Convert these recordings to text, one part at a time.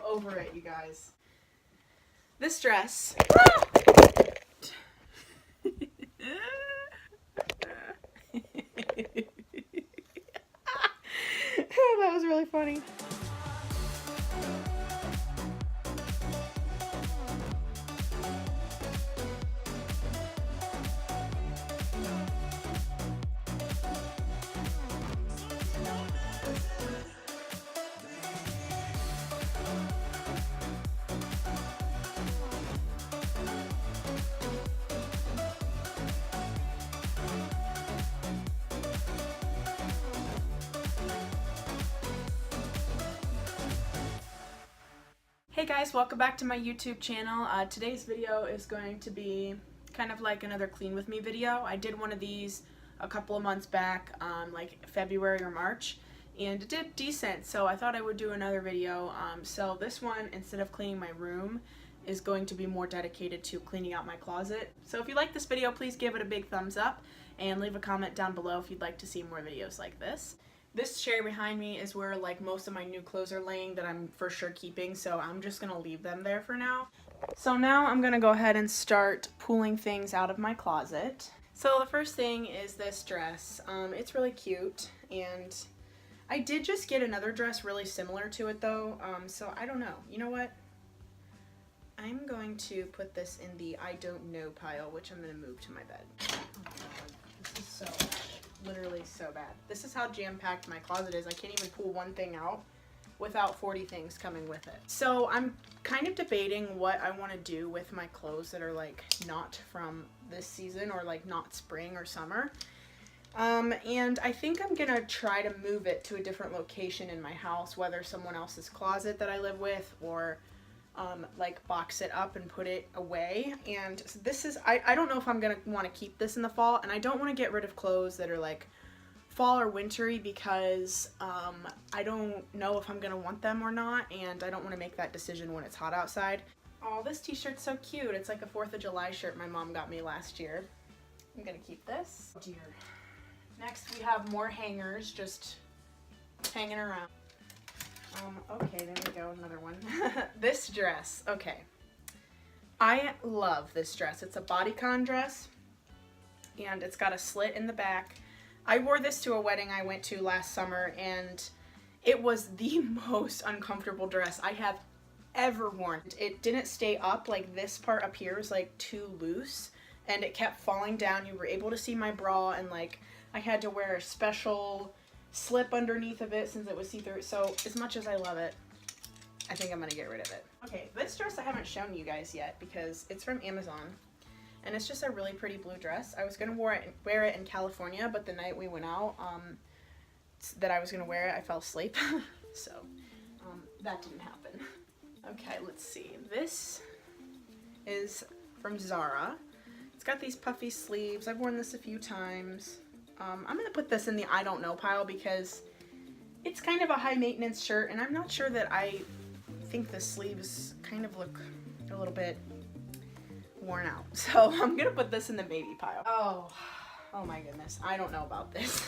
over it, you guys. This dress. That was really funny. Hey guys, welcome back to my YouTube channel. Today's video is going to be kind of like another clean with me video. I did one of these a couple of months back, like February or March, and it did decent, so I thought I would do another video. So this one, instead of cleaning my room, is going to be more dedicated to cleaning out my closet. So if you like this video, please give it a big thumbs up and leave a comment down below if you'd like to see more videos like this. This chair behind me is where like most of my new clothes are laying that I'm for sure keeping, so I'm just gonna leave them there for now. So now I'm gonna go ahead and start pulling things out of my closet. So the first thing is this dress. It's really cute, and I did just get another dress really similar to it though, so I don't know. You know what? I'm going to put this in the I don't know pile, which I'm gonna move to my bed. Oh my God, this is so bad. Literally so bad. This is how jam-packed my closet is. I can't even pull one thing out without 40 things coming with it. So I'm kind of debating what I want to do with my clothes that are like not from this season or like not spring or summer. And I think I'm gonna try to move it to a different location in my house, whether someone else's closet that I live with or like box it up and put it away. And this is, I don't know if I'm gonna want to keep this in the fall, and I don't want to get rid of clothes that are like fall or wintry because I don't know if I'm gonna want them or not, and I don't want to make that decision when it's hot outside. Oh, this t-shirt's so cute. It's like a 4th of July shirt my mom got me last year. I'm gonna keep this. Oh dear. Next we have more hangers just hanging around. Okay, there we go, another one. This dress, okay. I love this dress. It's a bodycon dress, and it's got a slit in the back. I wore this to a wedding I went to last summer, and it was the most uncomfortable dress I have ever worn. It didn't stay up, like this part up here was like too loose, and it kept falling down. You were able to see my bra, and like I had to wear a special slip underneath of it since it was see-through. So as much as I love it, I think I'm gonna get rid of it. Okay, this dress I haven't shown you guys yet because it's from Amazon, and it's just a really pretty blue dress. I was gonna wear it in California, but the night we went out that I was gonna wear it, I fell asleep. So that didn't happen. Okay, let's see. This is from Zara. It's got these puffy sleeves. I've worn this a few times. I'm going to put this in the I don't know pile because it's kind of a high maintenance shirt, and I'm not sure that I think the sleeves kind of look a little bit worn out. So I'm going to put this in the maybe pile. Oh my goodness. I don't know about this.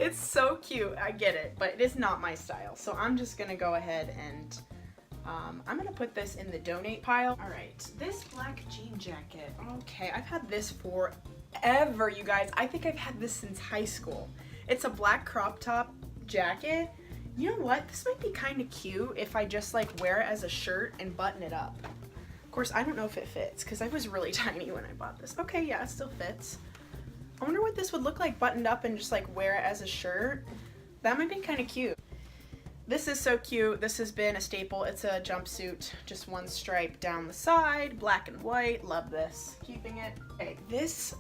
It's so cute. I get it, but it is not my style. So I'm just going to go ahead and I'm going to put this in the donate pile. All right, this black jean jacket. Okay, I've had this forever, you guys. I think I've had this since high school. It's a black crop top jacket. You know what? This might be kind of cute if I just like wear it as a shirt and button it up. Of course, I don't know if it fits because I was really tiny when I bought this. Okay, yeah, it still fits. I wonder what this would look like buttoned up and just like wear it as a shirt. That might be kind of cute. This is so cute. This has been a staple. It's a jumpsuit, just one stripe down the side, black and white. Love this. Keeping it. Okay, this,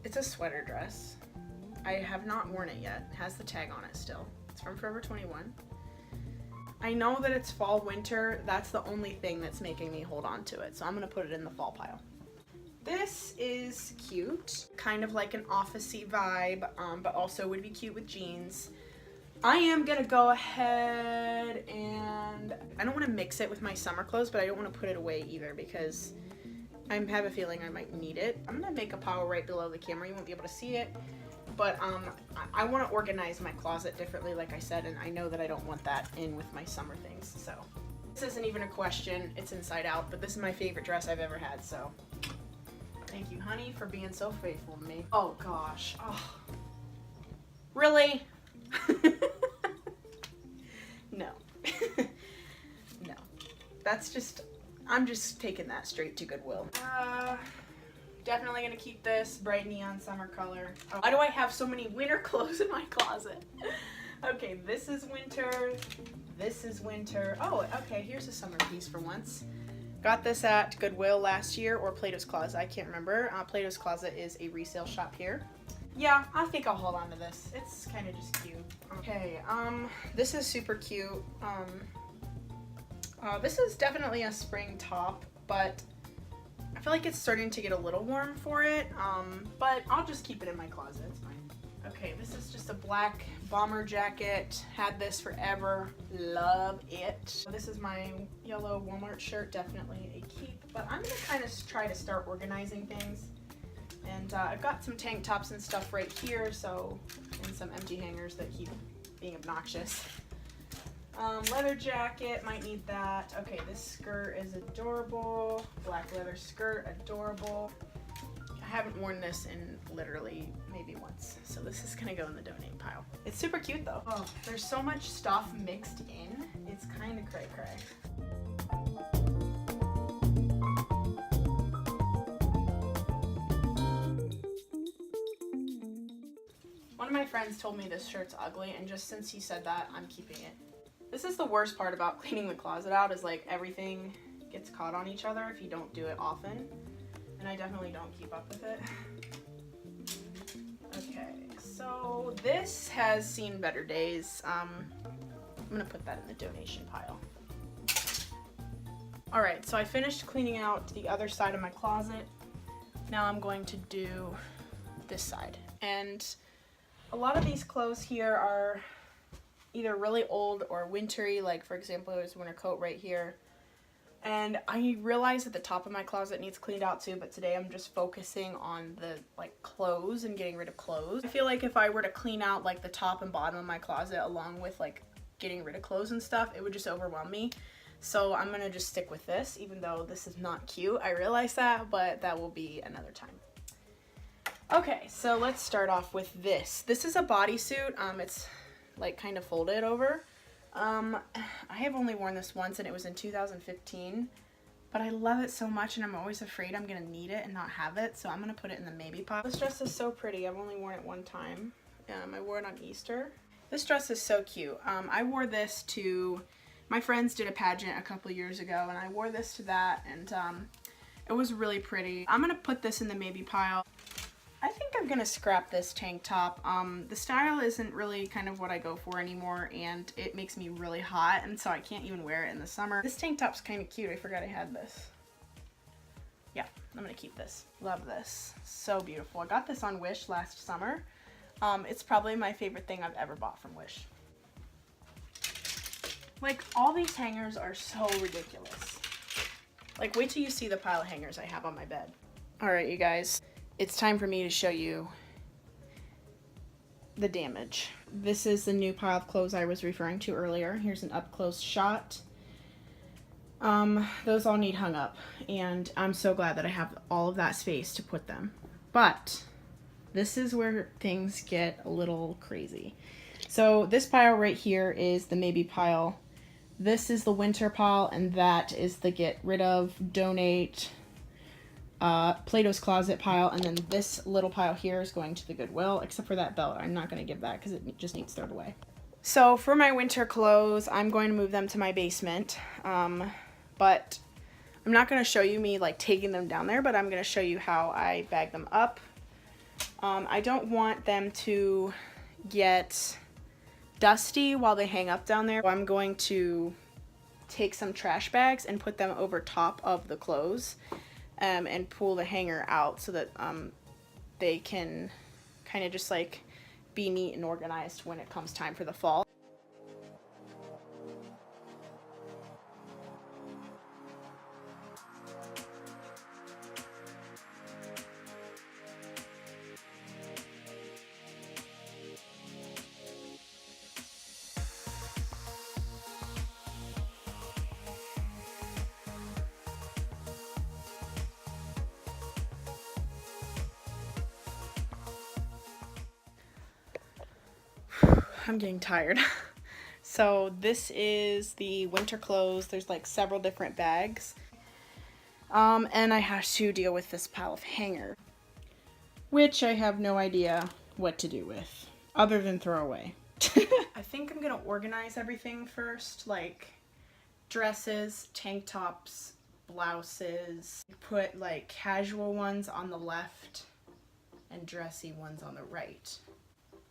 It's a sweater dress. I have not worn it yet. It has the tag on it still. It's from Forever 21. I know that it's fall, winter. That's the only thing that's making me hold on to it. So I'm gonna put it in the fall pile. This is cute, kind of like an office-y vibe, but also would be cute with jeans. I am gonna go ahead and, I don't wanna mix it with my summer clothes, but I don't wanna put it away either because I have a feeling I might need it. I'm gonna make a pile right below the camera. You won't be able to see it. but I want to organize my closet differently, like I said, and I know that I don't want that in with my summer things, so. This isn't even a question, it's inside out, but this is my favorite dress I've ever had, so. Thank you, honey, for being so faithful to me. Oh gosh, oh. Really? No. No. That's just, I'm just taking that straight to Goodwill. Definitely gonna keep this bright neon summer color. Oh, why do I have so many winter clothes in my closet? Okay, this is winter. This is winter. Oh, okay, here's a summer piece for once. Got this at Goodwill last year, or Plato's Closet, I can't remember. Plato's Closet is a resale shop here. Yeah, I think I'll hold on to this. It's kind of just cute. Okay, this is super cute. This is definitely a spring top, but I feel like it's starting to get a little warm for it, but I'll just keep it in my closet, it's fine. Okay, this is just a black bomber jacket. Had this forever, love it. This is my yellow Walmart shirt, definitely a keep, but I'm gonna kind of try to start organizing things. And I've got some tank tops and stuff right here, so, and some empty hangers that keep being obnoxious. Leather jacket, might need that. Okay, this skirt is adorable. Black leather skirt, adorable. I haven't worn this in literally maybe once, so this is gonna go in the donate pile. It's super cute though. Oh, there's so much stuff mixed in. It's kind of cray-cray. One of my friends told me this shirt's ugly, and just since he said that, I'm keeping it. This is the worst part about cleaning the closet out, is like everything gets caught on each other if you don't do it often. And I definitely don't keep up with it. Okay, so this has seen better days. I'm gonna put that in the donation pile. Alright, so I finished cleaning out the other side of my closet. Now I'm going to do this side. And a lot of these clothes here are either really old or wintry, like for example there's a winter coat right here, and I realize that the top of my closet needs cleaned out too, but today I'm just focusing on the like clothes and getting rid of clothes. I feel like if I were to clean out like the top and bottom of my closet along with like getting rid of clothes and stuff, it would just overwhelm me, so I'm gonna just stick with this, even though this is not cute. I realize that, but that will be another time. Okay, so let's start off with this. This is a bodysuit. It's like kind of folded over. I have only worn this once, and it was in 2015, but I love it so much, and I'm always afraid I'm gonna need it and not have it, so I'm gonna put it in the maybe pile. This dress is so pretty. I've only worn it one time. I wore it on Easter. This dress is so cute. I wore this to, my friends did a pageant a couple years ago, and I wore this to that, and it was really pretty. I'm gonna put this in the maybe pile. I think I'm gonna scrap this tank top. The style isn't really kind of what I go for anymore, and it makes me really hot, and so I can't even wear it in the summer. This tank top's kind of cute. I forgot I had this. Yeah, I'm gonna keep this. Love this. So beautiful. I got this on Wish last summer. It's probably my favorite thing I've ever bought from Wish. Like, all these hangers are so ridiculous. Like, wait till you see the pile of hangers I have on my bed. All right, you guys. It's time for me to show you the damage. This is the new pile of clothes I was referring to earlier. Here's an up-close shot. Those all need hung up, and I'm so glad that I have all of that space to put them. But this is where things get a little crazy. So this pile right here is the maybe pile. This is the winter pile, and that is the get rid of, donate, Plato's Closet pile, and then this little pile here is going to the Goodwill, except for that belt. I'm not going to give that because it just needs thrown away. So for my winter clothes, I'm going to move them to my basement, but I'm not going to show you me like taking them down there, but I'm going to show you how I bag them up. I don't want them to get dusty while they hang up down there. I'm going to take some trash bags and put them over top of the clothes. And pull the hanger out so that they can kind of just like be neat and organized when it comes time for the fall. I'm getting tired. So this is the winter clothes. There's like several different bags. And I have to deal with this pile of hanger, which I have no idea what to do with, other than throw away. I think I'm gonna organize everything first, like dresses, tank tops, blouses. Put like casual ones on the left and dressy ones on the right.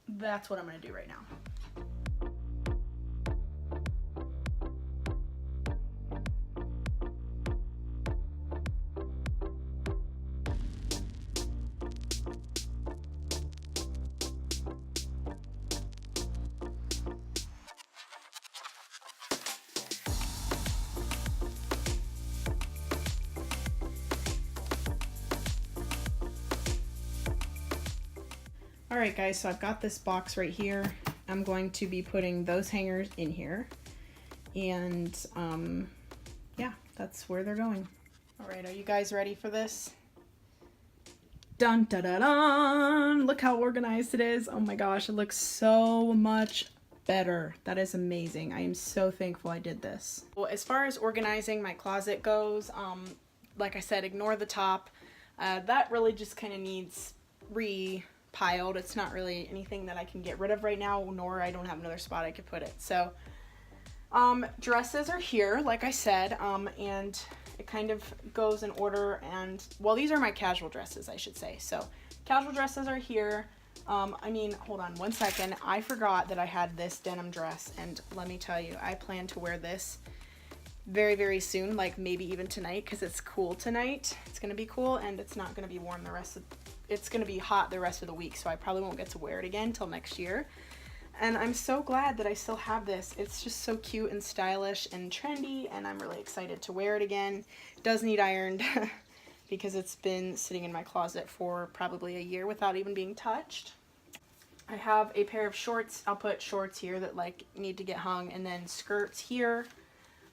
That's what I'm gonna do right now. Alright guys, so I've got this box right here. I'm going to be putting those hangers in here. And yeah, that's where they're going. Alright, are you guys ready for this? Dun da da dun! Look how organized it is. Oh my gosh, it looks so much better. That is amazing. I am so thankful I did this. Well, as far as organizing my closet goes, like I said, ignore the top. That really just kind of needs piled. It's not really anything that I can get rid of right now, nor I don't have another spot I could put it. So dresses are here, like I said, and it kind of goes in order. And well, these are my casual dresses, I should say. So casual dresses are here. I mean, hold on one second, I forgot that I had this denim dress, and let me tell you, I plan to wear this very, very soon, like maybe even tonight, because it's cool tonight. It's gonna be cool, and it's not gonna be warm it's gonna be hot the rest of the week, so I probably won't get to wear it again until next year. And I'm so glad that I still have this. It's just so cute and stylish and trendy, and I'm really excited to wear it again. It does need ironed because it's been sitting in my closet for probably a year without even being touched. I have a pair of shorts. I'll put shorts here that like need to get hung, and then skirts here.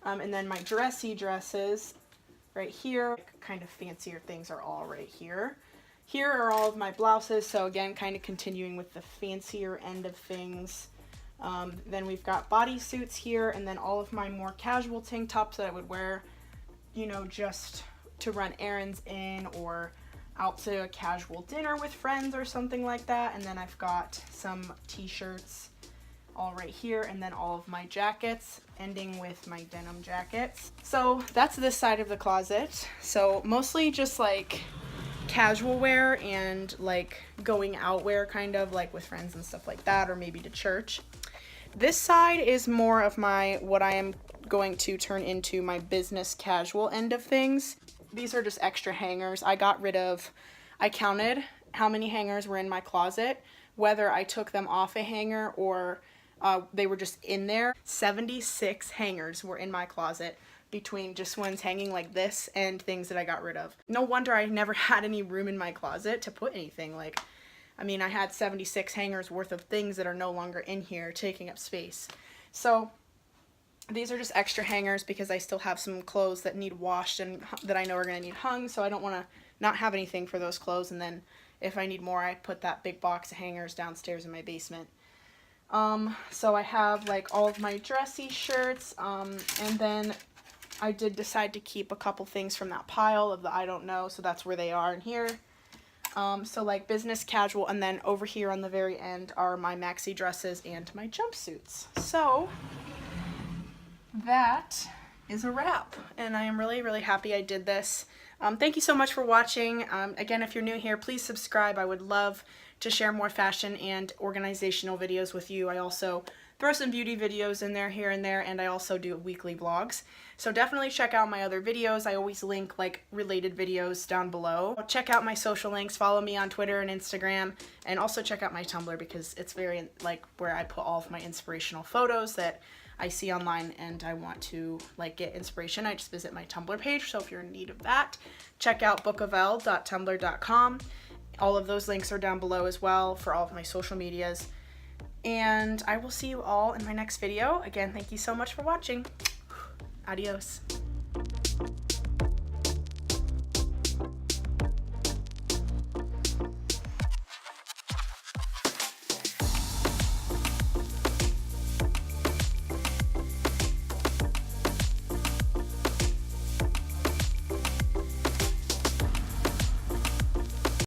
And then my dressy dresses right here. Kind of fancier things are all right here. Here are all of my blouses, so again, kind of continuing with the fancier end of things. Then we've got bodysuits here, and then all of my more casual tank tops that I would wear, you know, just to run errands in or out to a casual dinner with friends or something like that. And then I've got some t-shirts all right here, and then all of my jackets, ending with my denim jackets. So that's this side of the closet. So mostly just like casual wear and like going out wear, kind of like with friends and stuff like that, or maybe to church. This side is more of my, what I am going to turn into my business casual end of things. These are just extra hangers. I counted how many hangers were in my closet, whether I took them off a hanger or they were just in there. 76 hangers were in my closet, between just ones hanging like this and things that I got rid of. No wonder I never had any room in my closet to put anything. Like, I mean, I had 76 hangers worth of things that are no longer in here taking up space. So these are just extra hangers because I still have some clothes that need washed and that I know are going to need hung, so I don't want to not have anything for those clothes. And then if I need more, I put that big box of hangers downstairs in my basement. So I have like all of my dressy shirts, and then I did decide to keep a couple things from that pile of the I don't know, so that's where they are in here. So like business casual, and then over here on the very end are my maxi dresses and my jumpsuits. So that is a wrap, and I am really, really happy I did this. Thank you so much for watching. Again, if you're new here, please subscribe. I would love to share more fashion and organizational videos with you. I also throw some beauty videos in there here and there, and I also do weekly vlogs. So definitely check out my other videos. I always link like related videos down below. Check out my social links, follow me on Twitter and Instagram, and also check out my Tumblr because it's very like where I put all of my inspirational photos that I see online and I want to like get inspiration. I just visit my Tumblr page, so if you're in need of that, check out bookofelle.tumblr.com. All of those links are down below as well for all of my social medias. And I will see you all in my next video. Again, thank you so much for watching. Adios.